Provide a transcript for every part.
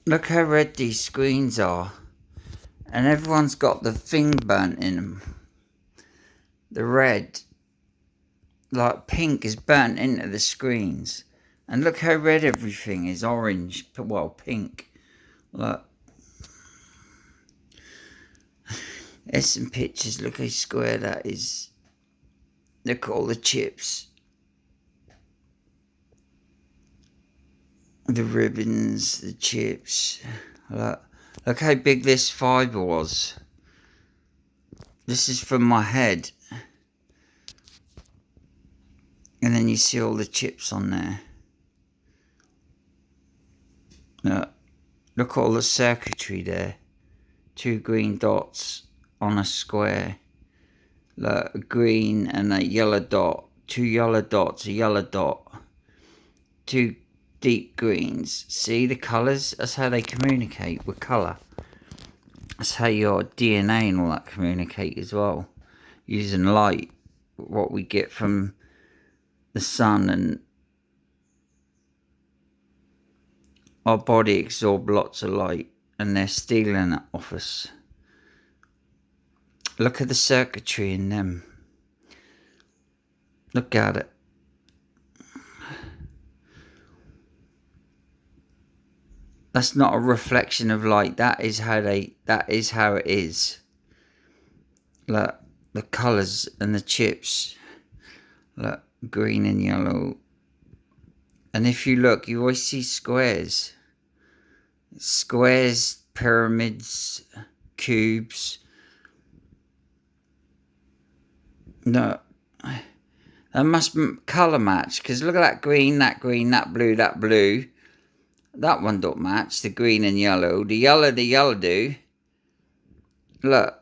Look how red these screens are. And everyone's got the thing burnt in them. The red, like pink, is burnt into the screens. And look how red everything is. Orange, well, pink. Look. There's some pictures. Look how square that is. Look at all the chips. The ribbons, the chips. Look how big this fibre was. This is from my head. And then you see all the chips on there. Look at all the circuitry there. 2 green dots on a square. Look, a green and a yellow dot. 2 yellow dots, a yellow dot. 2 deep greens. See the colours? That's how they communicate with colour. That's how your DNA and all that communicate as well. Using light. What we get from the sun, and our body absorbs lots of light, and they're stealing it off us. Look at the circuitry in them. Look at it. That's not a reflection of light. That is how it is. Look, the colours and the chips. Look, green and yellow. And if you look, you always see squares. Squares, pyramids, cubes. No, that must colour match, because look at that green, that blue, that blue. That one don't match, the green and yellow. The yellow do. Look.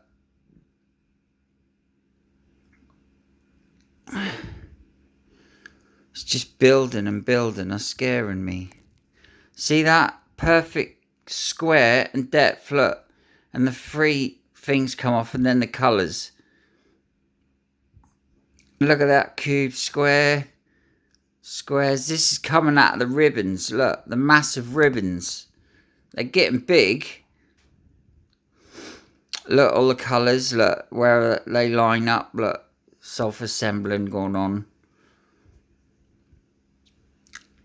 It's just building and building, are scaring me. See that? Perfect square and depth, look. And the 3 things come off, and then the colours. Look at that cube, square, squares. This is coming out of the ribbons. Look, the massive ribbons. They're getting big. Look, all the colours. Look, where they line up. Look, self-assembling going on.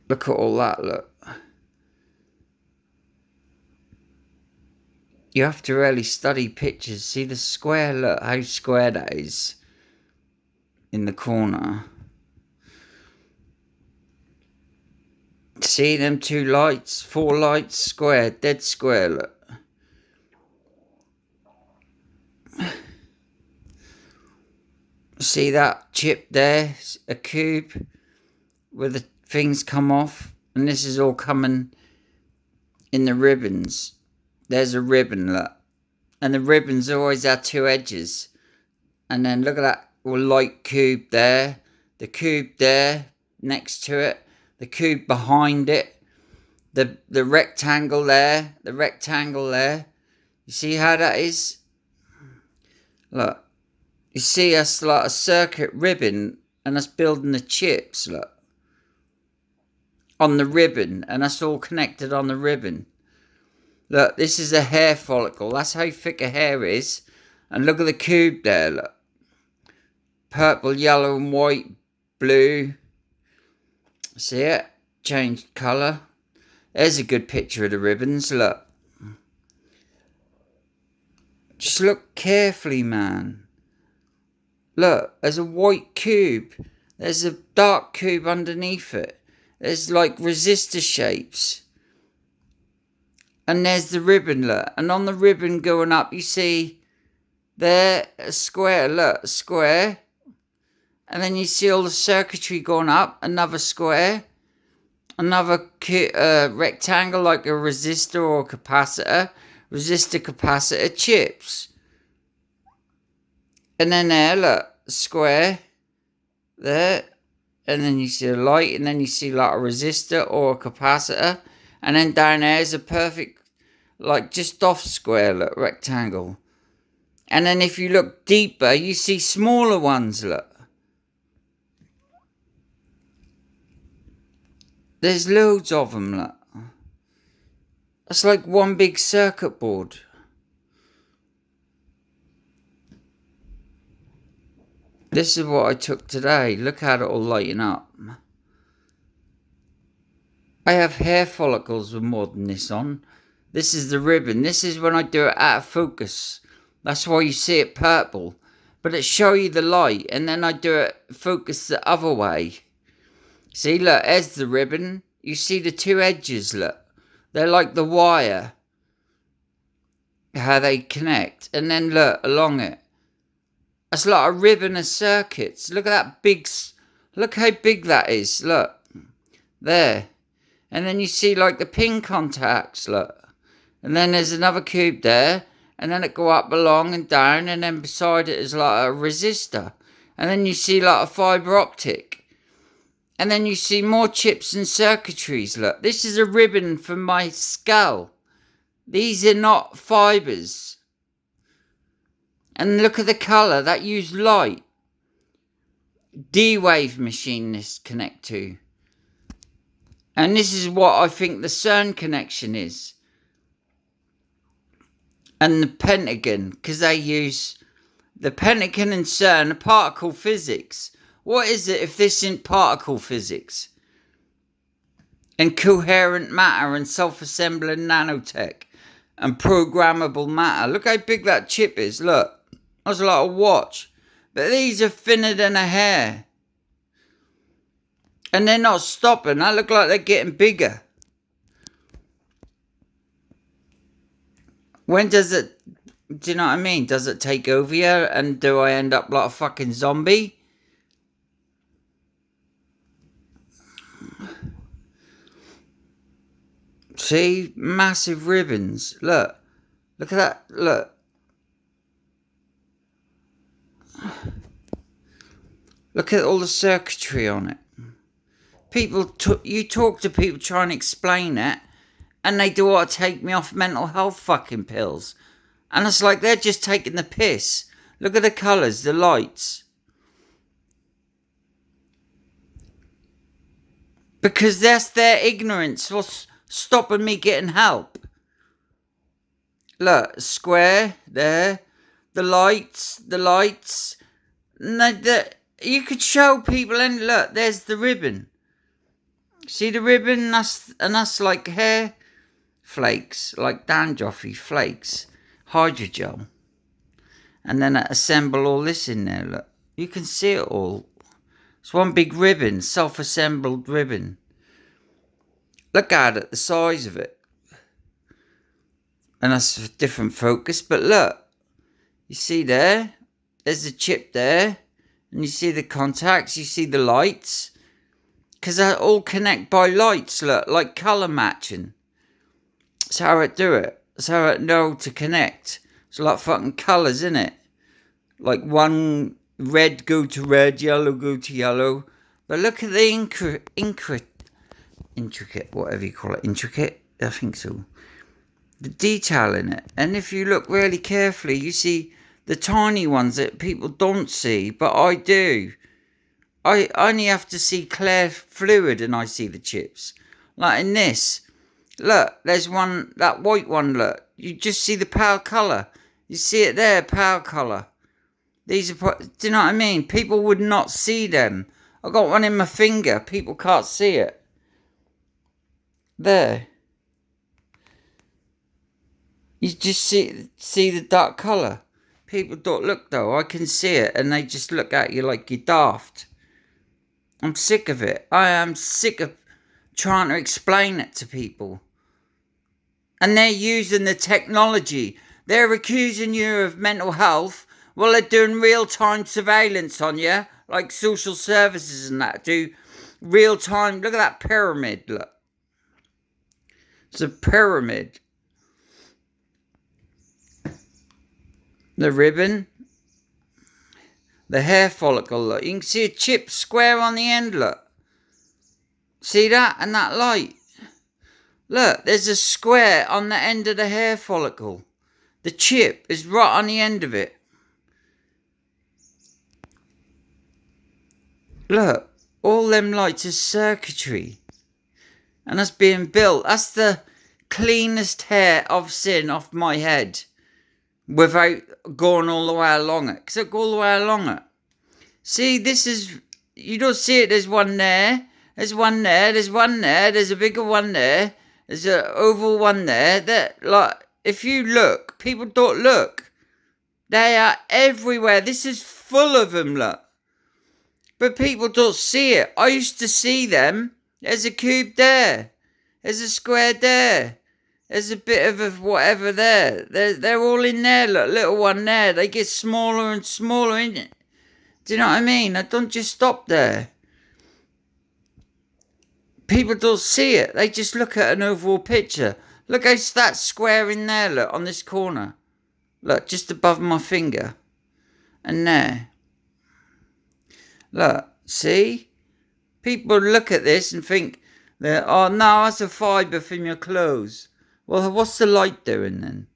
Look at all that, look. You have to really study pictures. See the square, look how square that is. In the corner. See them 2 lights, 4 lights, square, dead square, look. See that chip there, a cube, where the things come off, and this is all coming in the ribbons. There's a ribbon, look. And the ribbons always have 2 edges. And then look at that. Light cube there, the cube there next to it, the cube behind it, the rectangle there, the rectangle there. You see how that is? Look, you see us like a circuit ribbon, and us building the chips, look, on the ribbon, and us all connected on the ribbon. Look, this is a hair follicle. That's how thick a hair is. And look at the cube there, look. Purple, yellow and white, blue. See it? Changed colour. There's a good picture of the ribbons, look. Just look carefully, man. Look, there's a white cube. There's a dark cube underneath it. There's like resistor shapes. And there's the ribbon, look. And on the ribbon going up, you see there a square, look, a square. And then you see all the circuitry going up, another square, another rectangle like a resistor or a capacitor, capacitor, chips. And then there, look, square, there, and then you see a light, and then you see like a resistor or a capacitor, and then down there is a perfect, like just off square, look, rectangle. And then if you look deeper, you see smaller ones, look. There's loads of them, look. That's like one big circuit board. This is what I took today. Look how it all lighting up. I have hair follicles with more than this on. This is the ribbon. This is when I do it out of focus. That's why you see it purple. But it show you the light, and then I do it focus the other way. See, look, there's the ribbon. You see the two edges, look. They're like the wire. How they connect. And then look, along it. That's like a ribbon of circuits. Look at that big... Look how big that is. Look. There. And then you see like the pin contacts. Look. And then there's another cube there. And then it go up along and down. And then beside it is like a resistor. And then you see like a fibre optic. And then you see more chips and circuitries. Look. This is a ribbon for my skull. These are not fibres. And look at the colour. That used light. D-Wave machine this connect to. And this is what I think the CERN connection is. And the Pentagon. Because they use the Pentagon and CERN, particle physics. What is it if this isn't particle physics? And coherent matter and self-assembling nanotech. And programmable matter. Look how big that chip is. Look. That's like a watch. But these are thinner than a hair. And they're not stopping. They look like they're getting bigger. When does it... Do you know what I mean? Does it take over you? And do I end up like a fucking zombie? See? Massive ribbons. Look. Look at that. Look. Look at all the circuitry on it. People, you talk to people trying to explain it, and they do want to take me off mental health fucking pills. And it's like they're just taking the piss. Look at the colours, the lights. Because that's their ignorance. What's stopping me getting help? Look, square, there. The lights. You could show people, and look, there's the ribbon. See the ribbon? That's like hair flakes, like dandruffy flakes, hydrogel. And then I assemble all this in there, look. You can see it all. It's one big ribbon, self-assembled ribbon. Look at it, the size of it. And that's a different focus, but look. You see there? There's a chip there. And you see the contacts, you see the lights. Because they all connect by lights, look, like colour matching. That's how it do it. That's how it know to connect. It's like fucking colours, innit? Like one red go to red, yellow go to yellow. But look at the intricate, whatever you call it, intricate? I think so. The detail in it. And if you look really carefully, you see the tiny ones that people don't see, but I do. I only have to see clear fluid and I see the chips. Like in this. Look, there's one, that white one, look. You just see the pale colour. You see it there, pale colour. These are, do you know what I mean? People would not see them. I got one in my finger. People can't see it. There. You just see the dark colour. People don't look though. I can see it and they just look at you like you're daft. I'm sick of it. I am sick of trying to explain it to people. And they're using the technology. They're accusing you of mental health while they're doing real-time surveillance on you. Like social services and that do real-time. Look at that pyramid, look. It's a pyramid. The ribbon. The hair follicle, look. You can see a chip square on the end, look. See that? And that light. Look, there's a square on the end of the hair follicle. The chip is right on the end of it. Look, all them lights are circuitry. And that's being built. That's the cleanest hair I've seen off my head without going all the way along it. Because I go all the way along it. See, this is... You don't see it. There's one there. There's one there. There's one there. There's a bigger one there. There's an oval one there. That, like, if you look, people don't look. They are everywhere. This is full of them, look. But people don't see it. I used to see them. There's a cube there. There's a square there. There's a bit of a whatever there. They're all in there, look. Little one there. They get smaller and smaller, innit? Do you know what I mean? I don't just stop there. People don't see it. They just look at an overall picture. Look how that square in there, look, on this corner. Look, just above my finger. And there. Look, see? People look at this and think, oh no, that's a fibre from your clothes. Well, what's the light doing then?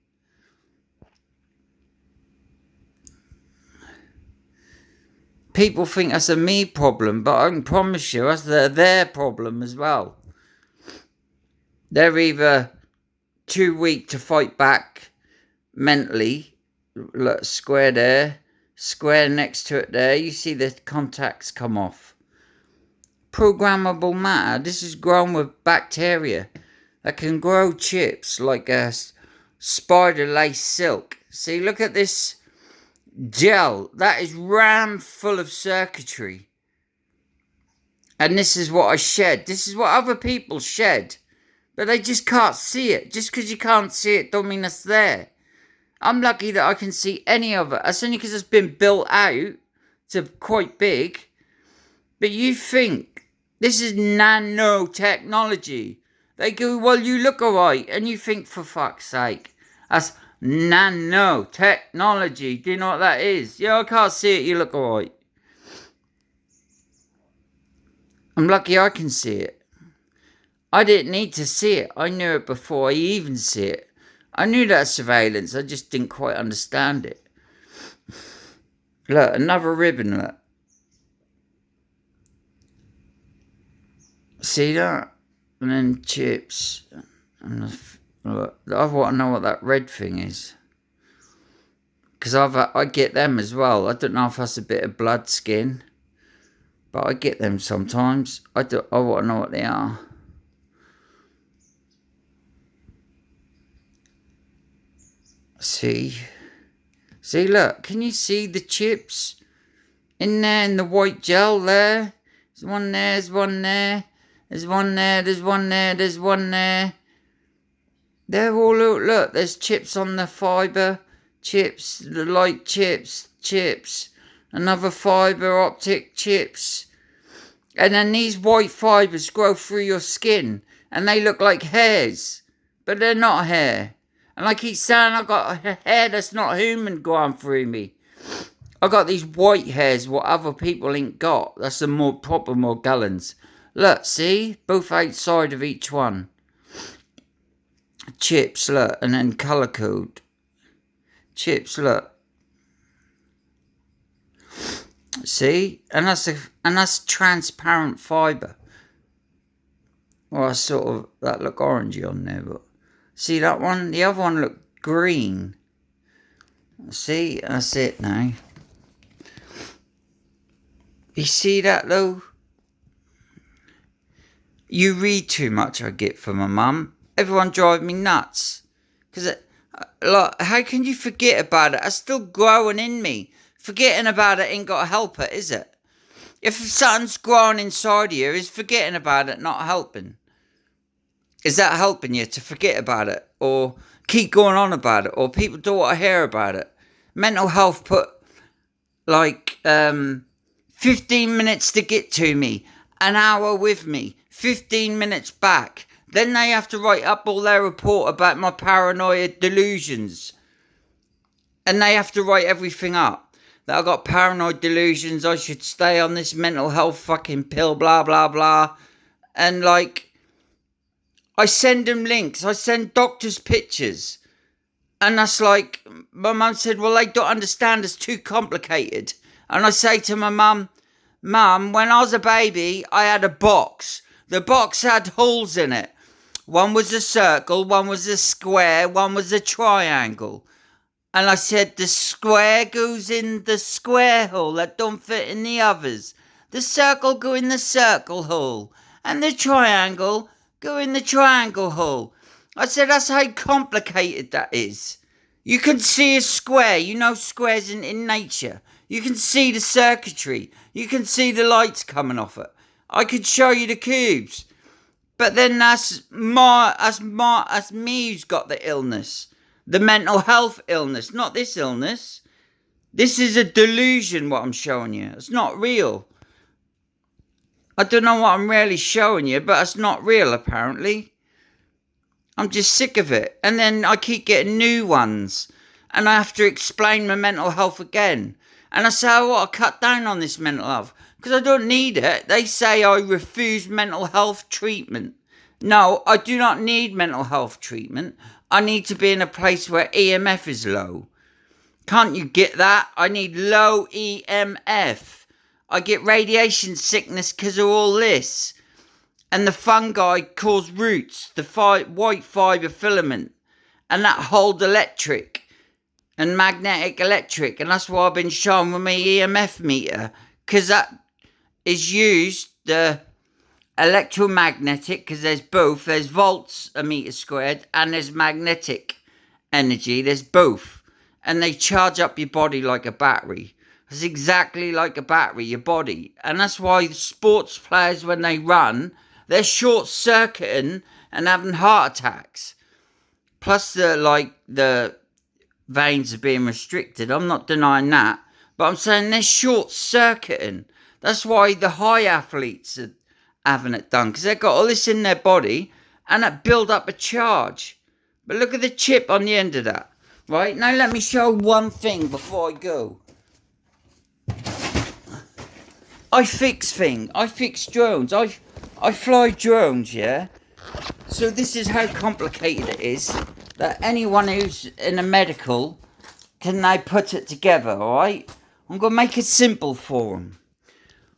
People think that's a me problem, but I can promise you that's their problem as well. They're either too weak to fight back mentally. Look, square there, square next to it there. You see the contacts come off. Programmable matter. This is grown with bacteria that can grow chips like a spider lace silk. See, look at this gel. That is rammed full of circuitry. And this is what I shed. This is what other people shed. But they just can't see it. Just because you can't see it don't mean it's there. I'm lucky that I can see any of it. That's only because it's been built out to quite big. But you think this is nanotechnology. They go, well, you look alright. And you think, for fuck's sake, that's nanotechnology. Do you know what that is? Yeah, I can't see it. You look alright. I'm lucky I can see it. I didn't need to see it. I knew it before I even see it. I knew that surveillance. I just didn't quite understand it. Look, another ribbon, look. See that? And then chips. And look, I want to know what that red thing is. Because I get them as well. I don't know if that's a bit of blood skin. But I get them sometimes. I want to know what they are. See, look, can you see the chips in there in the white gel there? There's one there, there's one there, there's one there, there's one there, there's one there. They're all, look, there's chips on the fibre, chips, the light chips, another fibre optic chips. And then these white fibres grow through your skin and they look like hairs, but they're not hair. And I keep saying I got a hair that's not human going through me. I got these white hairs what other people ain't got. That's the more proper Morgellons. Look, see? Both outside of each one. Chips, look. And then colour code. Chips, look. See? And that's transparent fibre. Well, I sort of, that look orangey on there, but... See that one? The other one looked green. See? That's it now. You see that though? You read too much, I get from my mum. Everyone drives me nuts. Because, like, how can you forget about it? It's still growing in me. Forgetting about it ain't got to help it, is it? If something's growing inside of you, is forgetting about it not helping? Is that helping you to forget about it? Or keep going on about it? Or people don't want to hear about it? Mental health put like 15 minutes to get to me. An hour with me. 15 minutes back. Then they have to write up all their report about my paranoid delusions. And they have to write everything up. That I got paranoid delusions. I should stay on this mental health fucking pill. Blah, blah, blah. And like... I send them links. I send doctors pictures. And that's like, my mum said, well, they don't understand. It's too complicated. And I say to my mum, Mum, when I was a baby, I had a box. The box had holes in it. One was a circle, one was a square, one was a triangle. And I said the square goes in the square hole that don't fit in the others. The circle go in the circle hole. And the triangle go in the triangle hole. I said that's how complicated that is. You can see a square. You know squares in nature. You can see the circuitry. You can see the lights coming off it. I could show you the cubes. But then that's me who's got the illness. The mental health illness, not this illness. This is a delusion, what I'm showing you. It's not real. I don't know what I'm really showing you, but it's not real, apparently. I'm just sick of it. And then I keep getting new ones. And I have to explain my mental health again. And I say, I want to cut down on this mental health. Because I don't need it. They say I refuse mental health treatment. No, I do not need mental health treatment. I need to be in a place where EMF is low. Can't you get that? I need low EMF. I get radiation sickness because of all this. And the fungi cause roots, the white fibre filament, and that hold electric and magnetic electric. And that's why I've been shown with my EMF meter, because that is used, the electromagnetic, because there's both. There's volts a meter squared, and there's magnetic energy. There's both. And they charge up your body like a battery. It's exactly like a battery, your body. And that's why sports players, when they run, they're short-circuiting and having heart attacks. Plus, the veins are being restricted. I'm not denying that. But I'm saying they're short-circuiting. That's why the high athletes are having it done. Because they've got all this in their body and that build up a charge. But look at the chip on the end of that. Right, now let me show one thing before I go. I fix things. I fix drones. I fly drones, yeah? So this is how complicated it is, that anyone who's in a medical can now put it together, alright? I'm going to make it simple for them.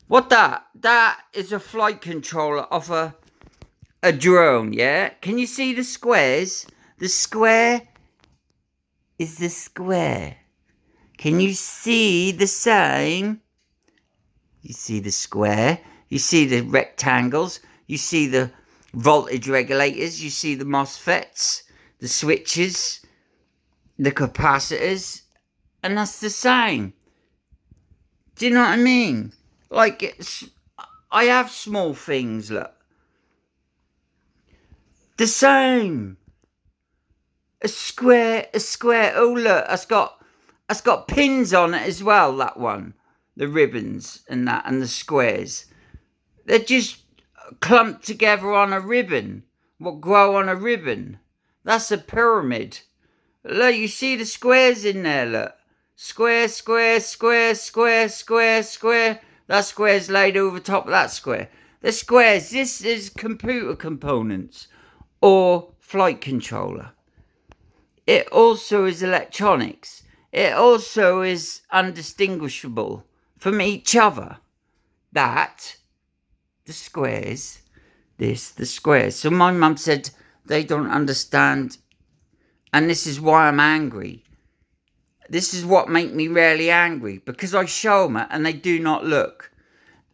What that? That is a flight controller of a drone, yeah? Can you see the squares? The square is the square. Can you see the same? You see the square. You see the rectangles. You see the voltage regulators. You see the MOSFETs, the switches, the capacitors. And that's the same. Do you know what I mean? Like, I have small things, look. The same. A square. Oh, look, it's got pins on it as well, that one. The ribbons and that, and the squares. They're just clumped together on a ribbon. What grow on a ribbon. That's a pyramid. Look, you see the squares in there, look. Square, square, square, square, square, square. That square's laid over top of that square. The squares, this is computer components or flight controller. It also is electronics. It also is undistinguishable from each other. That, the squares, this, the squares. So my mum said they don't understand, and this is why I'm angry. This is what makes me really angry, because I show them it and they do not look.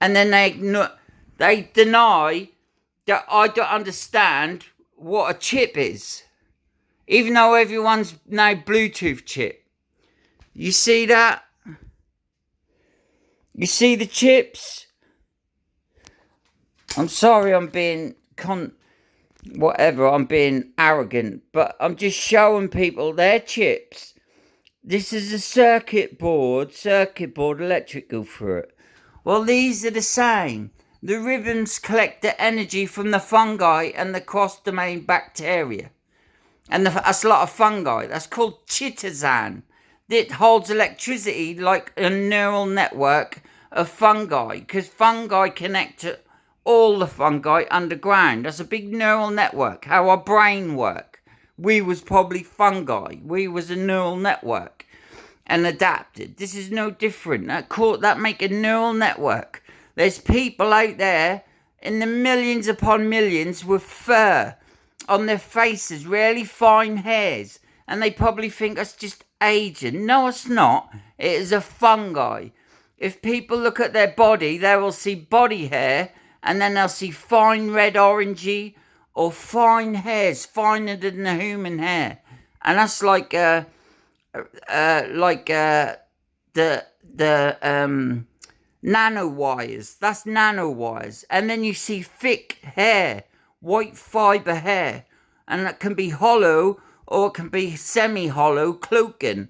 And then they deny that I don't understand what a chip is. Even though everyone's now Bluetooth chip. You see that? You see the chips? I'm sorry I'm being I'm being arrogant. But I'm just showing people their chips. This is a circuit board, electrical for it. Well, these are the same. The ribbons collect the energy from the fungi and the cross-domain bacteria. And that's a lot of fungi. That's called chitosan. It holds electricity like a neural network of fungi. Because fungi connect to all the fungi underground. That's a big neural network. How our brain work. We was probably fungi. We was a neural network. And adapted. This is no different. That make a neural network. There's people out there in the millions upon millions with fur on their faces, really fine hairs. And they probably think that's just aging. No, it's not. It is a fungi. If people look at their body, they will see body hair, and then they'll see fine red orangey or fine hairs, finer than the human hair. And that's like the nanowires. That's nanowires. And then you see thick hair, white fibre hair, and it can be hollow or it can be semi-hollow, cloaking,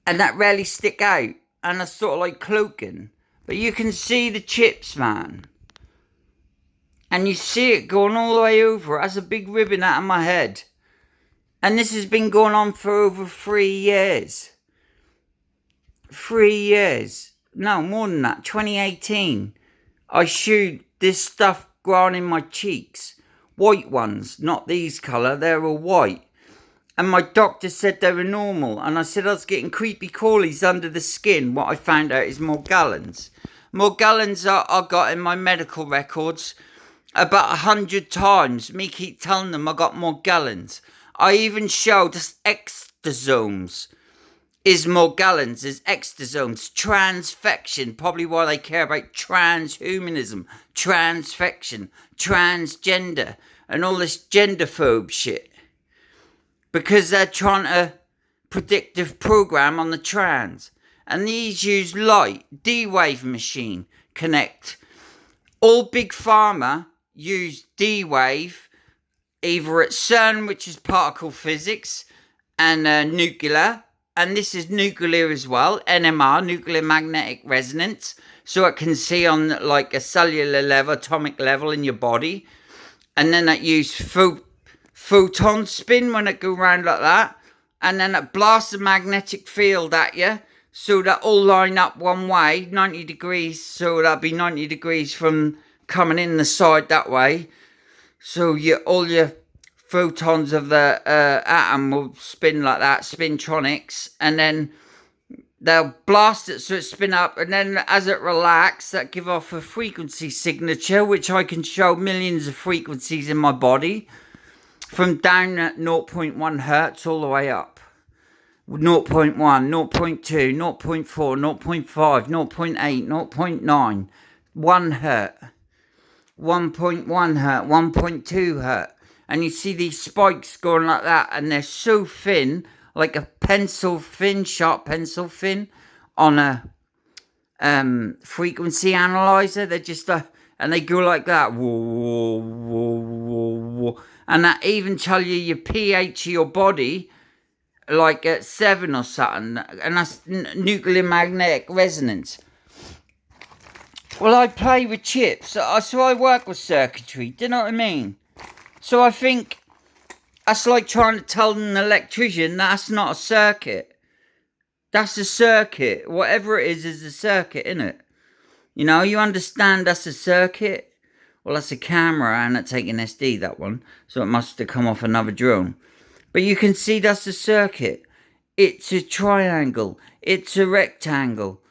and that rarely stick out, and that's sort of like cloaking. But you can see the chips, man, and you see it going all the way over. It has a big ribbon out of my head, and this has been going on for over 3 years. 3 years. No, more than that. 2018. I showed this stuff growing in my cheeks. White ones, not these colour, they were white. And my doctor said they were normal. And I said I was getting creepy crawlies under the skin. What I found out is Morgellons. Morgellons I got in my medical records about 100 times. Me keep telling them I got Morgellons. I even showed us exosomes. Is Morgellons, is exosomes, transfection, probably why they care about transhumanism, transfection, transgender, and all this genderphobe shit. Because they're trying to predictive program on the trans. And these use light, D-Wave machine, connect. All big pharma use D-Wave, either at CERN, which is particle physics, and nuclear. And this is nuclear as well, NMR, nuclear magnetic resonance. So it can see on like a cellular level, atomic level in your body. And then it uses photon spin when it go around like that. And then it blasts a magnetic field at you. So that all line up one way, 90 degrees. So that'll be 90 degrees from coming in the side that way. So all your photons of the atom will spin like that, spintronics, and then they'll blast it so it spin up, and then as it relaxes, that give off a frequency signature, which I can show millions of frequencies in my body, from down at 0.1 hertz all the way up. 0.1, 0.2, 0.4, 0.5, 0.8, 0.9, 1 hertz, 1.1 hertz, 1.2 hertz. And you see these spikes going like that, and they're so thin, like a sharp pencil thin, on a frequency analyzer. They're just and they go like that, whoa, whoa, whoa, whoa. And that even tell you your pH of your body, like at 7 or something, and that's nuclear magnetic resonance. Well, I play with chips, so I work with circuitry. Do you know what I mean? So I think that's like trying to tell an electrician that's not a circuit. That's a circuit. Whatever it is a circuit, innit? You know, you understand that's a circuit? Well, that's a camera and it's taking SD, that one. So it must have come off another drone. But you can see that's a circuit. It's a triangle. It's a rectangle.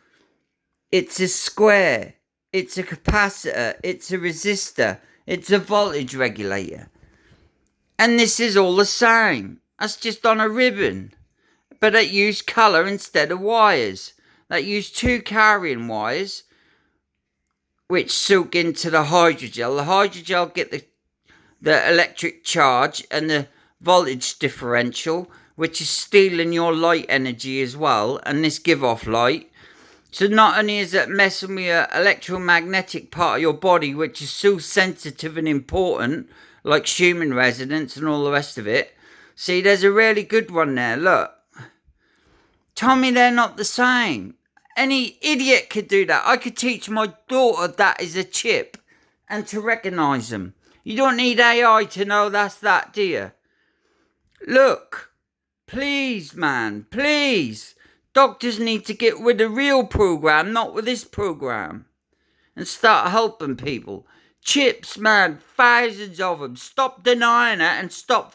It's a square. It's a capacitor. It's a resistor. It's a voltage regulator. And this is all the same. That's just on a ribbon. But it used colour instead of wires. That used 2 carrying wires, which soak into the hydrogel. The hydrogel get the electric charge and the voltage differential, which is stealing your light energy as well. And this give off light. So not only is it messing with your electromagnetic part of your body, which is so sensitive and important, like Schumann resonance and all the rest of it. See, there's a really good one there, look. Tell me they're not the same. Any idiot could do that. I could teach my daughter that is a chip and to recognise them. You don't need AI to know that's that, do you? Look, please, man, please. Doctors need to get with the real program, not with this program, and start helping people. Chips, man, thousands of them. Stop denying it and stop.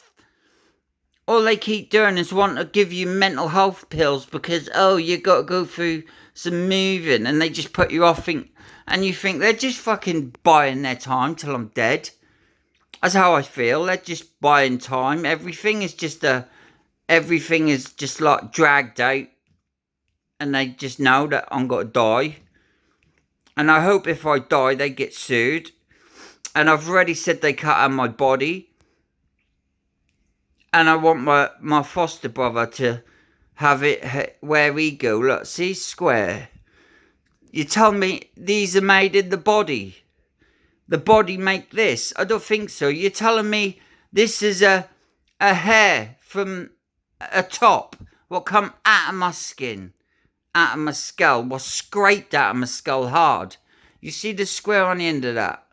All they keep doing is want to give you mental health pills because, oh, you got to go through some moving, and they just put you off, and you think they're just fucking buying their time till I'm dead. That's how I feel. They're just buying time. Everything is just like dragged out, and they just know that I'm gonna die. And I hope if I die, they get sued. And I've already said they cut out my body. And I want my foster brother to have it where we go. Look, see, square. You tell me these are made in the body. The body make this? I don't think so. You're telling me this is a hair from a top what come out of my skin, out of my skull, was scraped out of my skull hard. You see the square on the end of that?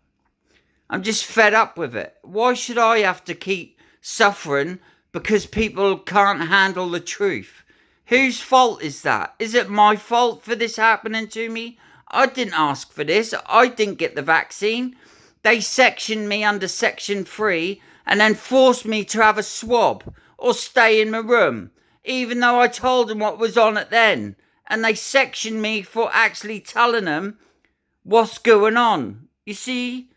I'm just fed up with it. Why should I have to keep suffering because people can't handle the truth? Whose fault is that? Is it my fault for this happening to me? I didn't ask for this. I didn't get the vaccine. They sectioned me under Section 3 and then forced me to have a swab or stay in my room, even though I told them what was on it then. And they sectioned me for actually telling them what's going on. You see,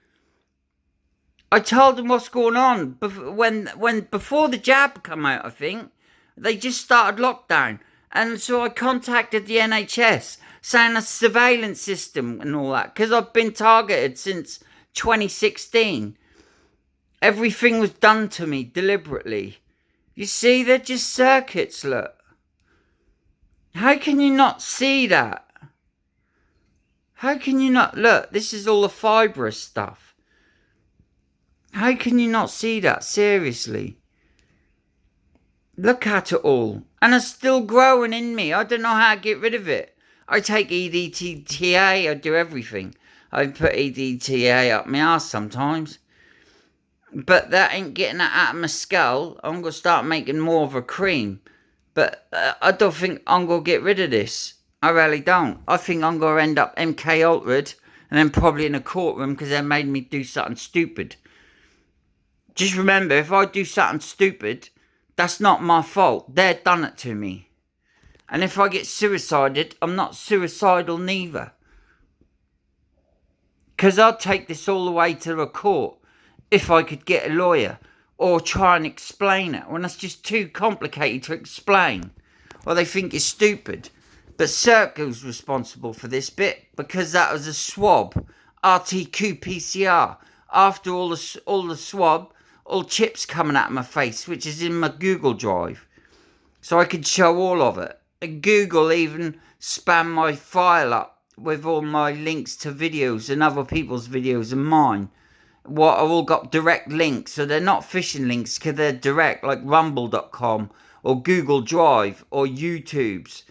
I told them what's going on before the jab come out, I think. They just started lockdown. And so I contacted the NHS saying a surveillance system and all that, because I've been targeted since 2016. Everything was done to me deliberately. You see, they're just circuits, look. How can you not see that? How can you not? Look, this is all the fibrous stuff. How can you not see that? Seriously. Look at it all. And it's still growing in me. I don't know how to get rid of it. I take EDTA. I do everything. I put EDTA up my arse sometimes. But that ain't getting it out of my skull. I'm going to start making more of a cream. But I don't think I'm going to get rid of this. I really don't. I think I'm going to end up MK Ultra'd and then probably in a courtroom because they made me do something stupid. Just remember, if I do something stupid, that's not my fault. They've done it to me. And if I get suicided, I'm not suicidal neither. Because I'd take this all the way to a court if I could get a lawyer or try and explain it when it's just too complicated to explain. Or they think it's stupid. But Circle's responsible for this bit because that was a swab, RT-qPCR. After all the swab, all chips coming out of my face, which is in my Google Drive. So I could show all of it. And Google even spam my file up with all my links to videos and other people's videos and mine. What I've all got direct links, so they're not phishing links because they're direct, like rumble.com or Google Drive or YouTube's.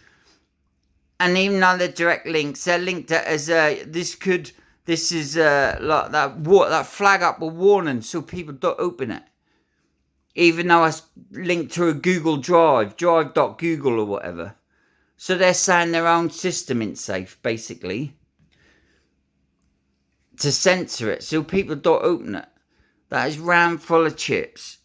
And even though they're direct links, they're linked as this is like that flag up a warning so people don't open it. Even though it's linked to a Google Drive, drive.google or whatever. So they're saying their own system ain't safe, basically. To censor it so people don't open it. That is rammed full of chips.